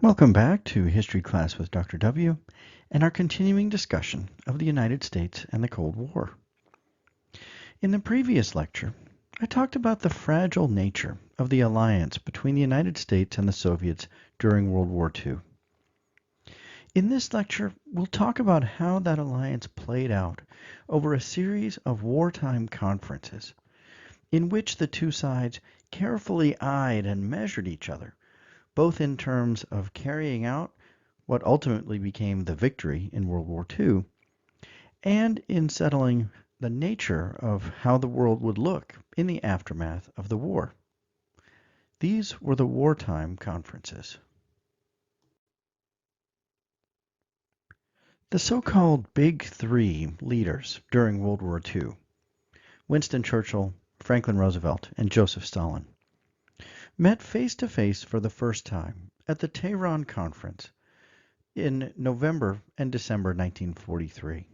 Welcome back to History Class with Dr. W and our continuing discussion of the United States and the Cold War. In the previous lecture, I talked about the fragile nature of the alliance between the United States and the Soviets during World War II. In this lecture, we'll talk about how that alliance played out over a series of wartime conferences in which the two sides carefully eyed and measured each other, both in terms of carrying out what ultimately became the victory in World War II, and in settling the nature of how the world would look in the aftermath of the war. These were the wartime conferences. The so-called Big Three leaders during World War II, Winston Churchill, Franklin Roosevelt, and Joseph Stalin, met face-to-face for the first time at the Tehran Conference in November and December 1943.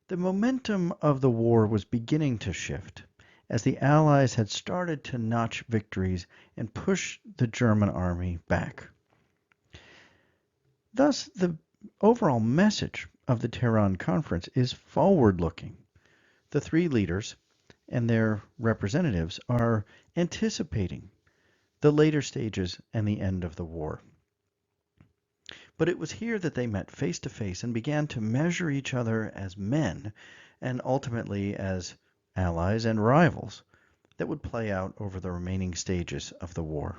The momentum of the war was beginning to shift as the Allies had started to notch victories and push the German army back. Thus, the overall message of the Tehran Conference is forward-looking. The three leaders and their representatives are anticipating the later stages and the end of the war. But it was here that they met face to face and began to measure each other as men and ultimately as allies and rivals that would play out over the remaining stages of the war.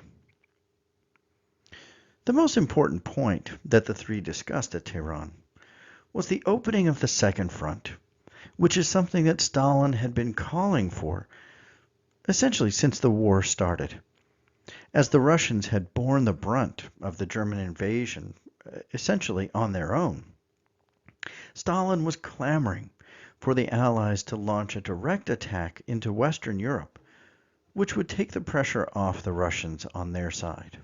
The most important point that the three discussed at Tehran was the opening of the Second Front, which is something that Stalin had been calling for essentially since the war started. As the Russians had borne the brunt of the German invasion essentially on their own, Stalin was clamoring for the Allies to launch a direct attack into Western Europe, which would take the pressure off the Russians on their side.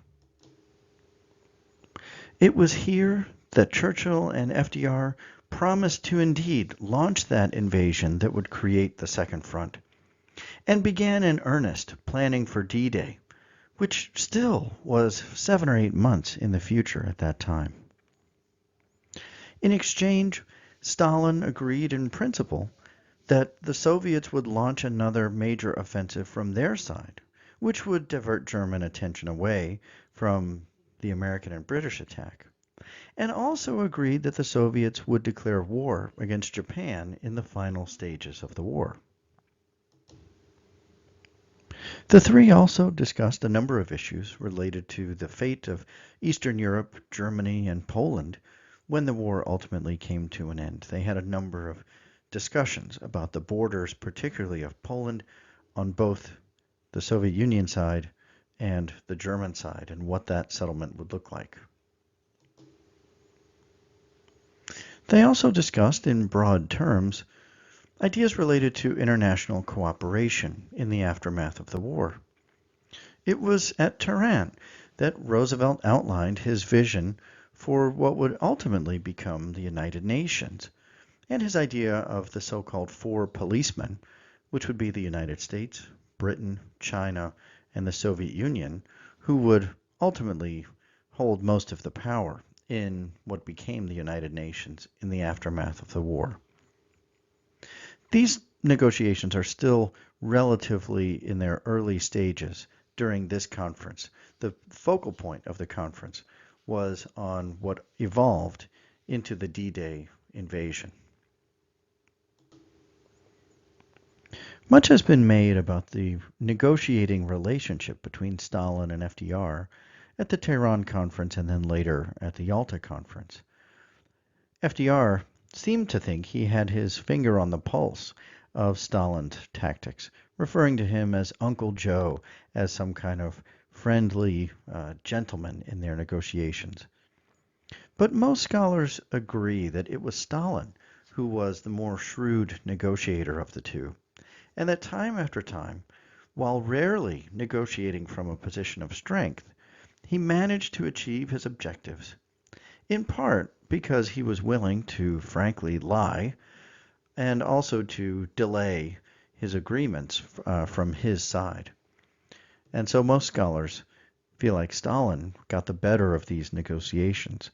It was here that Churchill and FDR promised to indeed launch that invasion that would create the Second Front, and began in earnest planning for D-Day, which still was 7 or 8 months in the future at that time. In exchange, Stalin agreed in principle that the Soviets would launch another major offensive from their side, which would divert German attention away from the American and British attack, and also agreed that the Soviets would declare war against Japan in the final stages of the war. The three also discussed a number of issues related to the fate of Eastern Europe, Germany, and Poland when the war ultimately came to an end. They had a number of discussions about the borders, particularly of Poland, on both the Soviet Union side and the German side, and what that settlement would look like. They also discussed, in broad terms, ideas related to international cooperation in the aftermath of the war. It was at Tehran that Roosevelt outlined his vision for what would ultimately become the United Nations, and his idea of the so-called four policemen, which would be the United States, Britain, China, and the Soviet Union, who would ultimately hold most of the power in what became the United Nations in the aftermath of the war. These negotiations are still relatively in their early stages during this conference. The focal point of the conference was on what evolved into the D-Day invasion. Much has been made about the negotiating relationship between Stalin and FDR at the Tehran Conference and then later at the Yalta Conference. FDR seemed to think he had his finger on the pulse of Stalin's tactics, referring to him as Uncle Joe, as some kind of friendly gentleman in their negotiations. But most scholars agree that it was Stalin who was the more shrewd negotiator of the two, and that time after time, while rarely negotiating from a position of strength, he managed to achieve his objectives, in part because he was willing to frankly lie and also to delay his agreements from his side. And so most scholars feel like Stalin got the better of these negotiations,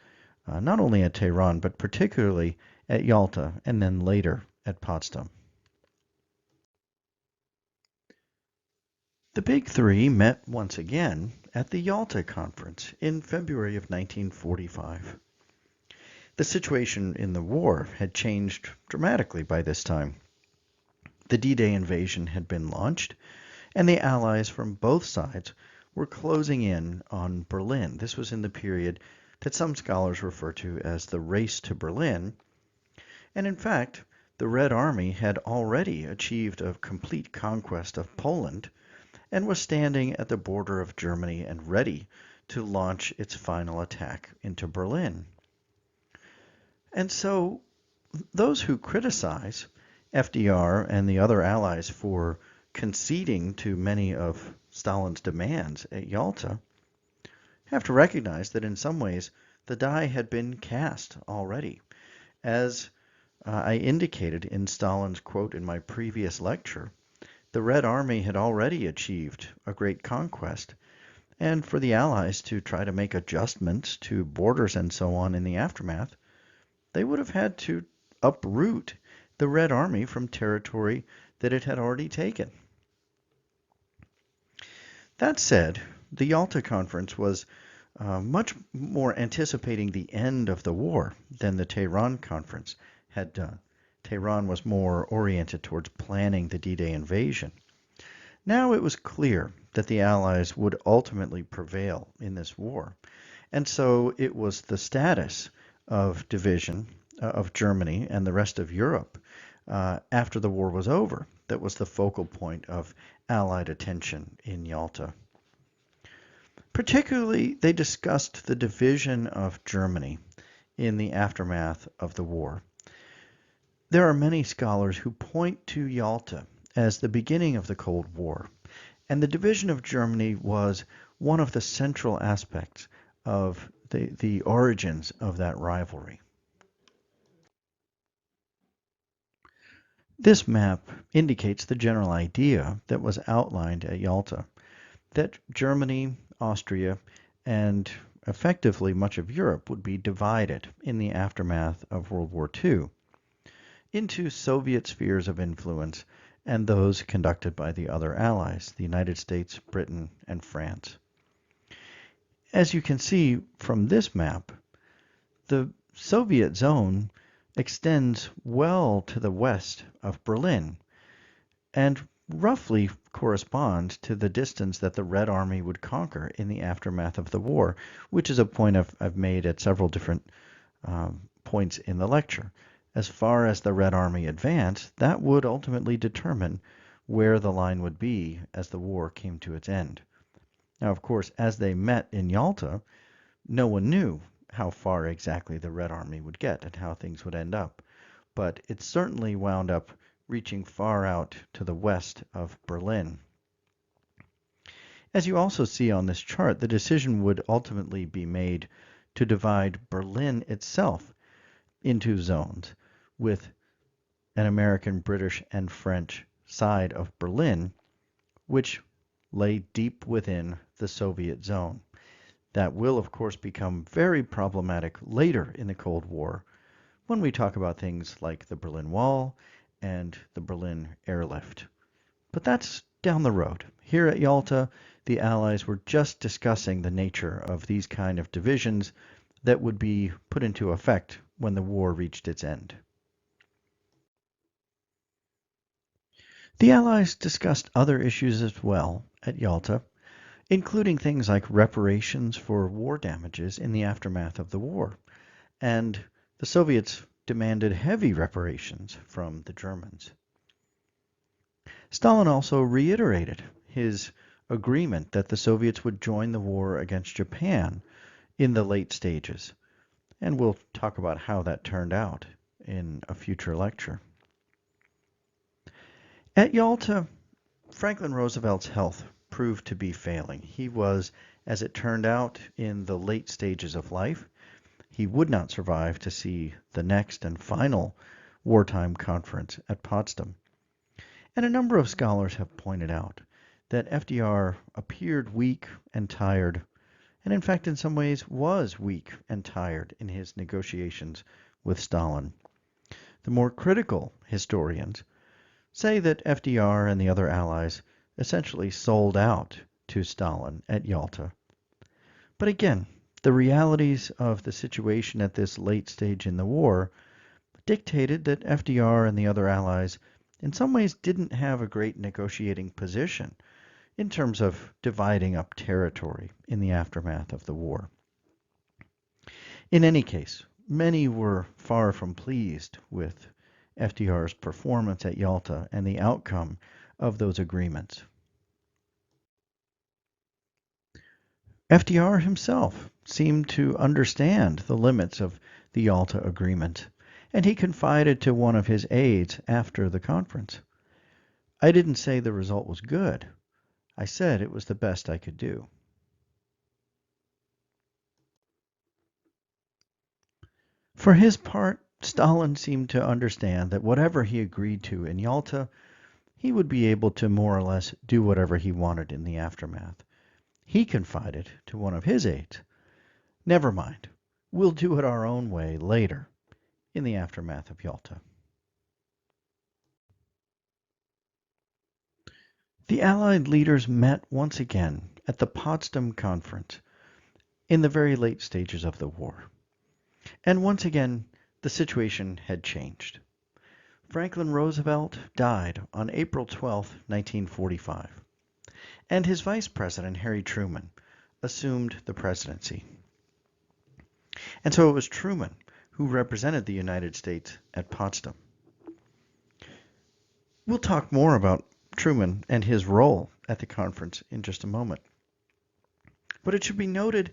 not only at Tehran, but particularly at Yalta and then later at Potsdam. The Big Three met once again at the Yalta Conference in February of 1945. The situation in the war had changed dramatically by this time. The D-Day invasion had been launched, and the Allies from both sides were closing in on Berlin. This was in the period that some scholars refer to as the race to Berlin, and in fact, the Red Army had already achieved a complete conquest of Poland and was standing at the border of Germany and ready to launch its final attack into Berlin. And so those who criticize FDR and the other allies for conceding to many of Stalin's demands at Yalta have to recognize that in some ways the die had been cast already. As I indicated in Stalin's quote in my previous lecture, the Red Army had already achieved a great conquest, and for the Allies to try to make adjustments to borders and so on in the aftermath, they would have had to uproot the Red Army from territory that it had already taken. That said, the Yalta Conference was much more anticipating the end of the war than the Tehran Conference had done. Tehran was more oriented towards planning the D-Day invasion. Now it was clear that the Allies would ultimately prevail in this war, and so it was the status of division of Germany and the rest of Europe after the war was over that was the focal point of Allied attention in Yalta. Particularly, they discussed the division of Germany in the aftermath of the war. There are many scholars who point to Yalta as the beginning of the Cold War, and the division of Germany was one of the central aspects of the origins of that rivalry. This map indicates the general idea that was outlined at Yalta, that Germany, Austria, and effectively much of Europe would be divided in the aftermath of World War II into Soviet spheres of influence and those conducted by the other allies, the United States, Britain, and France. As you can see from this map, the Soviet zone extends well to the west of Berlin and roughly corresponds to the distance that the Red Army would conquer in the aftermath of the war, which is a point I've made at several different points in the lecture. As far as the Red Army advanced, that would ultimately determine where the line would be as the war came to its end. Now, of course, as they met in Yalta, no one knew how far exactly the Red Army would get and how things would end up, but it certainly wound up reaching far out to the west of Berlin. As you also see on this chart, the decision would ultimately be made to divide Berlin itself into zones, with an American, British, and French side of Berlin, which lay deep within the Soviet zone. That will, of course, become very problematic later in the Cold War when we talk about things like the Berlin Wall and the Berlin airlift. But that's down the road. Here at Yalta, the Allies were just discussing the nature of these kind of divisions that would be put into effect when the war reached its end. The Allies discussed other issues as well at Yalta, including things like reparations for war damages in the aftermath of the war, and the Soviets demanded heavy reparations from the Germans. Stalin also reiterated his agreement that the Soviets would join the war against Japan in the late stages, and we'll talk about how that turned out in a future lecture. At Yalta, Franklin Roosevelt's health proved to be failing. He was, as it turned out, in the late stages of life. He would not survive to see the next and final wartime conference at Potsdam. And a number of scholars have pointed out that FDR appeared weak and tired and in fact in some ways was weak and tired in his negotiations with Stalin. The more critical historians say that FDR and the other allies essentially sold out to Stalin at Yalta. But again, the realities of the situation at this late stage in the war dictated that FDR and the other allies in some ways didn't have a great negotiating position in terms of dividing up territory in the aftermath of the war. In any case, many were far from pleased with FDR's performance at Yalta and the outcome of those agreements. FDR himself seemed to understand the limits of the Yalta Agreement, and he confided to one of his aides after the conference, "I didn't say the result was good. I said it was the best I could do." For his part, Stalin seemed to understand that whatever he agreed to in Yalta, he would be able to more or less do whatever he wanted in the aftermath. He confided to one of his aides, "Never mind, we'll do it our own way later in the aftermath of Yalta." The Allied leaders met once again at the Potsdam Conference in the very late stages of the war. And once again, the situation had changed. Franklin Roosevelt died on April 12, 1945, and his vice president, Harry Truman, assumed the presidency. And so it was Truman who represented the United States at Potsdam. We'll talk more about Truman and his role at the conference in just a moment. But it should be noted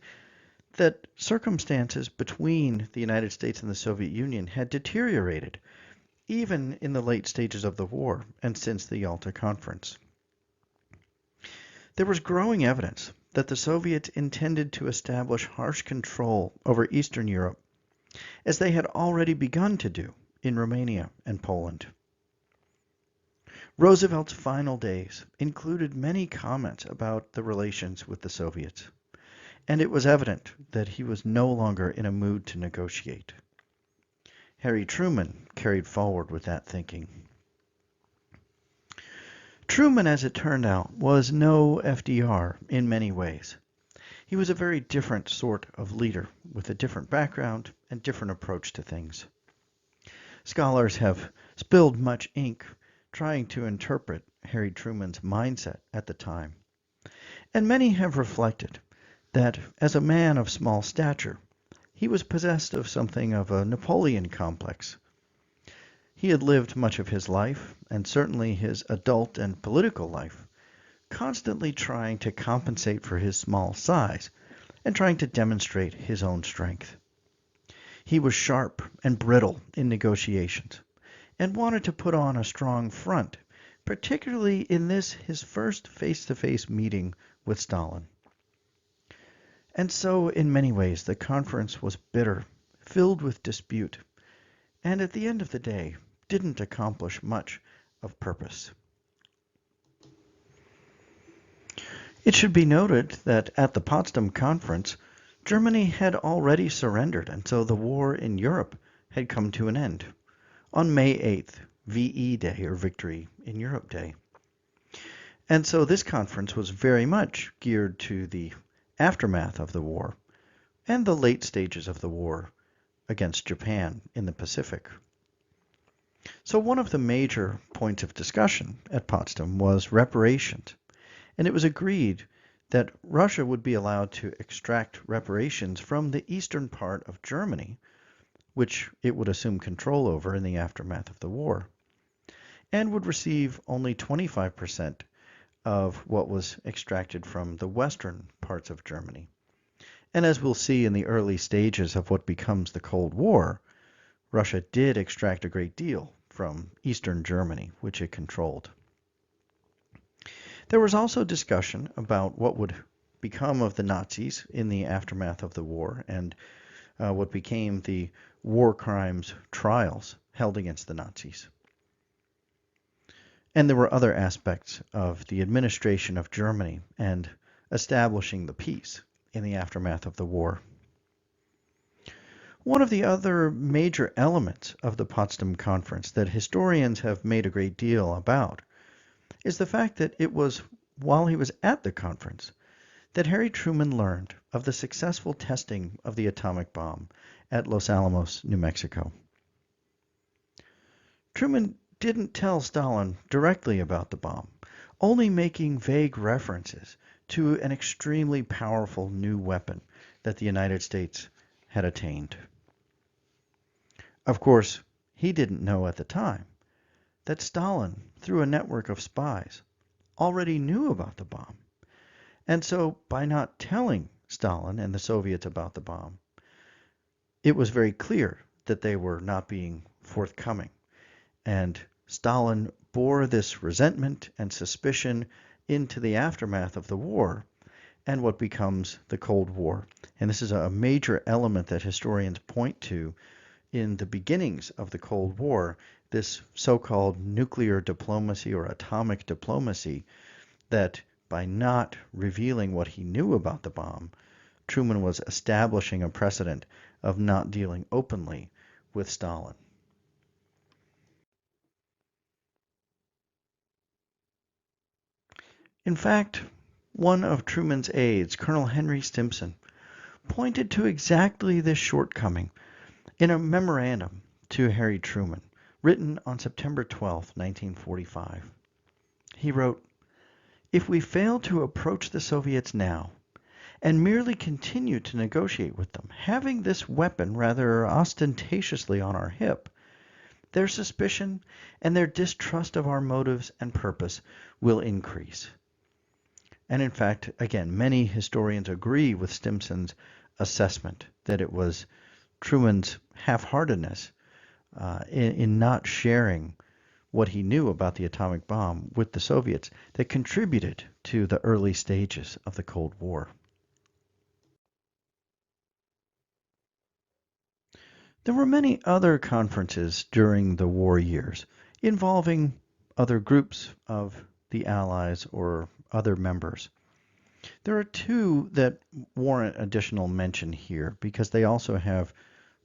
that circumstances between the United States and the Soviet Union had deteriorated even in the late stages of the war and since the Yalta Conference. There was growing evidence that the Soviets intended to establish harsh control over Eastern Europe, as they had already begun to do in Romania and Poland. Roosevelt's final days included many comments about the relations with the Soviets, and it was evident that he was no longer in a mood to negotiate. Harry Truman carried forward with that thinking. Truman, as it turned out, was no FDR in many ways. He was a very different sort of leader with a different background and different approach to things. Scholars have spilled much ink trying to interpret Harry Truman's mindset at the time. And many have reflected that as a man of small stature, he was possessed of something of a Napoleon complex. He had lived much of his life, and certainly his adult and political life, constantly trying to compensate for his small size and trying to demonstrate his own strength. He was sharp and brittle in negotiations and wanted to put on a strong front, particularly in this his first face-to-face meeting with Stalin. And so, in many ways, the conference was bitter, filled with dispute, and at the end of the day, didn't accomplish much of purpose. It should be noted that at the Potsdam Conference, Germany had already surrendered, and so the war in Europe had come to an end on May 8th, VE Day, or Victory in Europe Day. And so this conference was very much geared to the aftermath of the war and the late stages of the war against Japan in the Pacific. So one of the major points of discussion at Potsdam was reparations, and it was agreed that Russia would be allowed to extract reparations from the eastern part of Germany, which it would assume control over in the aftermath of the war, and would receive only 25% of what was extracted from the western parts of Germany. And as we'll see in the early stages of what becomes the Cold War, Russia did extract a great deal from eastern Germany, which it controlled. There was also discussion about what would become of the Nazis in the aftermath of the war and what became the war crimes trials held against the Nazis. And there were other aspects of the administration of Germany and establishing the peace in the aftermath of the war. One of the other major elements of the Potsdam Conference that historians have made a great deal about is the fact that it was while he was at the conference that Harry Truman learned of the successful testing of the atomic bomb at Los Alamos, New Mexico. Truman didn't tell Stalin directly about the bomb, only making vague references to an extremely powerful new weapon that the United States had attained. Of course, he didn't know at the time that Stalin, through a network of spies, already knew about the bomb. And so by not telling Stalin and the Soviets about the bomb, it was very clear that they were not being forthcoming. And Stalin bore this resentment and suspicion into the aftermath of the war and what becomes the Cold War. And this is a major element that historians point to in the beginnings of the Cold War, this so-called nuclear diplomacy or atomic diplomacy, that by not revealing what he knew about the bomb, Truman was establishing a precedent of not dealing openly with Stalin. In fact, one of Truman's aides, Colonel Henry Simpson, pointed to exactly this shortcoming in a memorandum to Harry Truman, written on September 12, 1945. He wrote, "If we fail to approach the Soviets now, and merely continue to negotiate with them, having this weapon rather ostentatiously on our hip, their suspicion and their distrust of our motives and purpose will increase." And in fact, again, many historians agree with Stimson's assessment that it was Truman's half-heartedness in not sharing what he knew about the atomic bomb with the Soviets that contributed to the early stages of the Cold War. There were many other conferences during the war years involving other groups of the Allies or other members. There are two that warrant additional mention here because they also have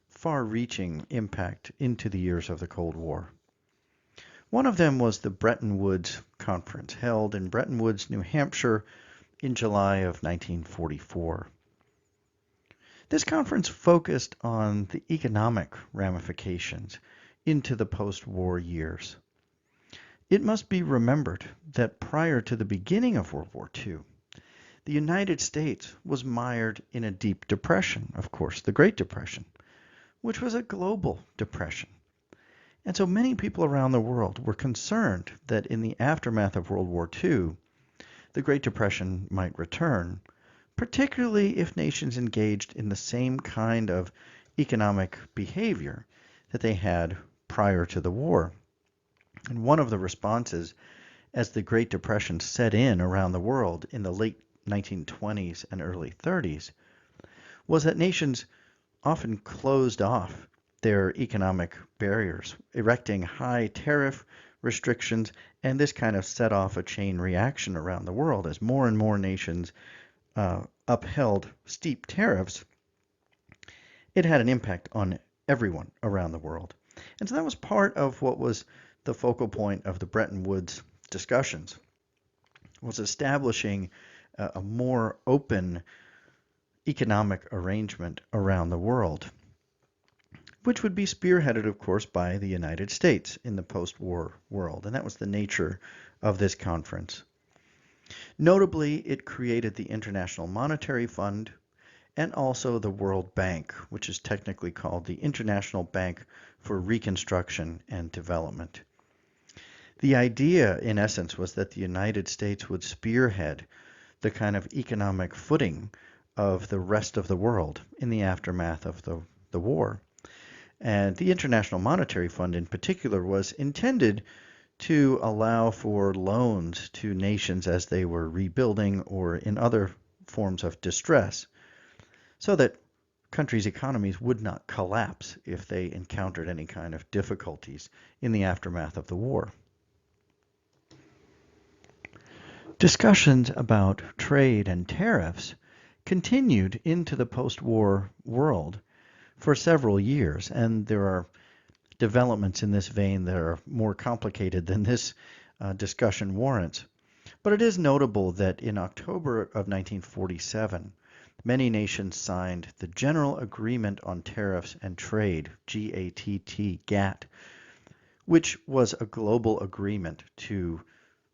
far-reaching impact into the years of the Cold War. One of them was the Bretton Woods Conference, held in Bretton Woods, New Hampshire in July of 1944. This conference focused on the economic ramifications into the post-war years. It must be remembered that prior to the beginning of World War II, the United States was mired in a deep depression, of course, the Great Depression, which was a global depression. And so many people around the world were concerned that in the aftermath of World War II, the Great Depression might return, particularly if nations engaged in the same kind of economic behavior that they had prior to the war. And one of the responses as the Great Depression set in around the world in the late 1920s and early 30s was that nations often closed off their economic barriers, erecting high tariff restrictions, and this kind of set off a chain reaction around the world as more and more nations upheld steep tariffs. It had an impact on everyone around the world. And so that was part of what was the focal point of the Bretton Woods discussions, was establishing a more open economic arrangement around the world, which would be spearheaded, of course, by the United States in the post-war world. And that was the nature of this conference. Notably, it created the International Monetary Fund and also the World Bank, which is technically called the International Bank for Reconstruction and Development. The idea, in essence, was that the United States would spearhead the kind of economic footing of the rest of the world in the aftermath of the war. And the International Monetary Fund in particular was intended to allow for loans to nations as they were rebuilding or in other forms of distress, so that countries' economies would not collapse if they encountered any kind of difficulties in the aftermath of the war. Discussions about trade and tariffs continued into the post-war world for several years, and there are developments in this vein that are more complicated than this discussion warrants. But it is notable that in October of 1947, many nations signed the General Agreement on Tariffs and Trade, GATT, which was a global agreement to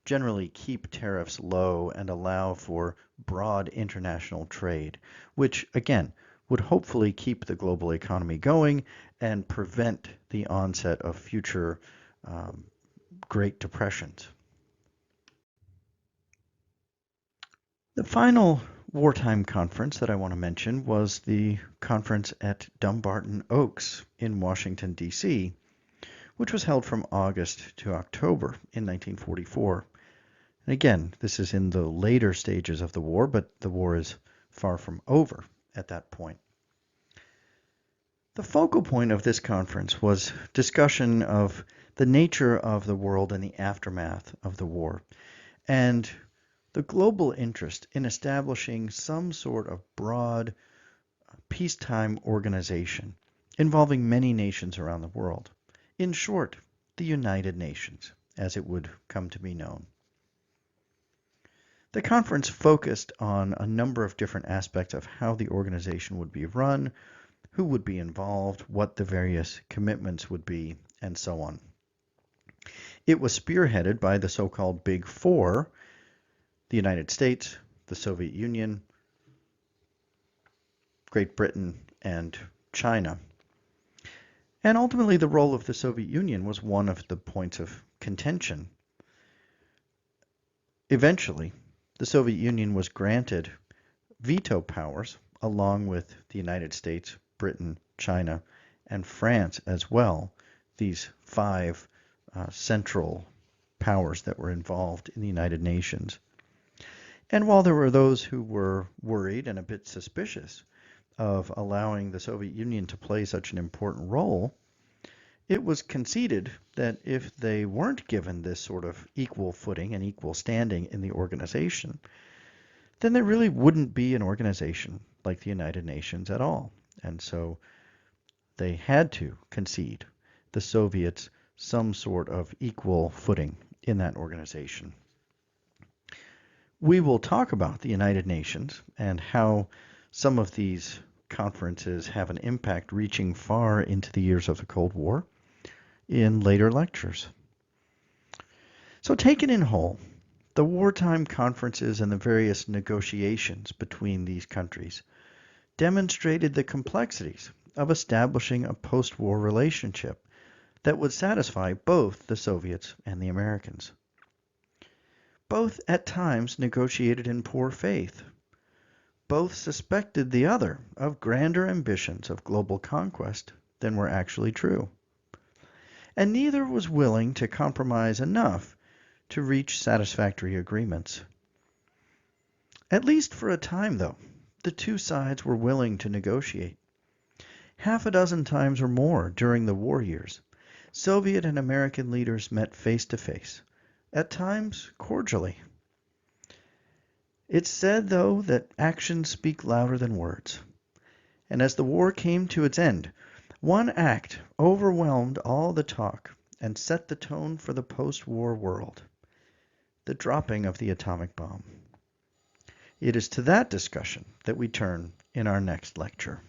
generally keep tariffs low and allow for broad international trade, which again would hopefully keep the global economy going and prevent the onset of future Great Depressions. The final wartime conference that I want to mention was the conference at Dumbarton Oaks in Washington, D.C., which was held from August to October in 1944. And again, this is in the later stages of the war, but the war is far from over at that point. The focal point of this conference was discussion of the nature of the world in the aftermath of the war and the global interest in establishing some sort of broad peacetime organization involving many nations around the world. In short, the United Nations, as it would come to be known. The conference focused on a number of different aspects of how the organization would be run, who would be involved, what the various commitments would be, and so on. It was spearheaded by the so-called Big Four, the United States, the Soviet Union, Great Britain, and China. And ultimately, the role of the Soviet Union was one of the points of contention. Eventually, the Soviet Union was granted veto powers along with the United States, Britain, China, and France as well, these five central powers that were involved in the United Nations. And while there were those who were worried and a bit suspicious of allowing the Soviet Union to play such an important role, it was conceded that if they weren't given this sort of equal footing and equal standing in the organization, then there really wouldn't be an organization like the United Nations at all. And so they had to concede the Soviets some sort of equal footing in that organization. We will talk about the United Nations and how some of these conferences have an impact reaching far into the years of the Cold War in later lectures. So taken in whole, the wartime conferences and the various negotiations between these countries demonstrated the complexities of establishing a post-war relationship that would satisfy both the Soviets and the Americans. Both at times negotiated in poor faith. Both suspected the other of grander ambitions of global conquest than were actually true. And neither was willing to compromise enough to reach satisfactory agreements. At least for a time, though, the two sides were willing to negotiate. Half a dozen times or more during the war years, Soviet and American leaders met face to face, at times cordially. It's said, though, that actions speak louder than words. And as the war came to its end, one act overwhelmed all the talk and set the tone for the post-war world: the dropping of the atomic bomb. It is to that discussion that we turn in our next lecture.